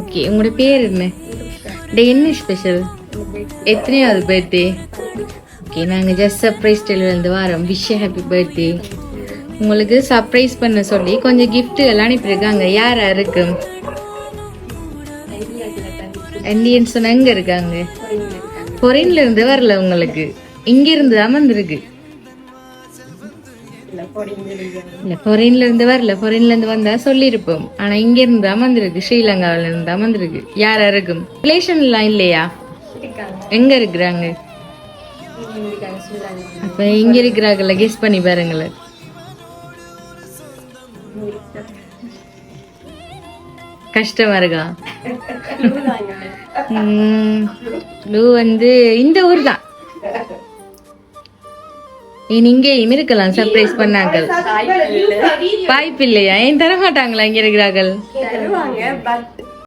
Okay, உங்களோட பேர் என்ன? டே என்ன ஸ்பெஷல்? எத்தனையாவது பர்த்டே? ஓகே, நாங்கள் ஜஸ்ட் சர்ப்ரைஸ் டெலிவரி வரோம். Wish happy birthday. உங்களுக்கு சர்ப்ரைஸ் பண்ண சொல்லி கொஞ்சம் கிஃப்ட் எல்லாம் அனுப்பியிருக்காங்க. யார் யாருக்கு? இந்தியன் சொன்ன எங்க இருக்காங்க? ஃபாரின்ல இருந்து வரல, உங்களுக்கு இங்க இருந்து தான் வந்திருக்கு. இல்ல, ஃபாரின்ல இருந்து வரல. ஃபாரின்ல இருந்து வந்தா சொல்லிருப்போம். ஆனா இங்க இருந்து தான் வந்திருக்கு. ஸ்ரீலங்காவில இருந்து தான் வந்திருக்கு. யார் யாருக்கும் ரிலேஷன் எல்லாம் இல்லையா? எங்க இருக்கிறாங்க? அப்ப இங்க இருக்கிறாங்கல்ல, கெஸ் பண்ணி பாருங்களேன். கஷ்டமா இருக்கா? வந்து இந்த ஊர் தான். இங்கேயும் இருக்கலாம். சர்ப்ரைஸ் பண்ணாங்கள் வாய்ப்பு இல்லையா? ஏன் தர மாட்டாங்களா இங்க இருக்கிறார்கள்?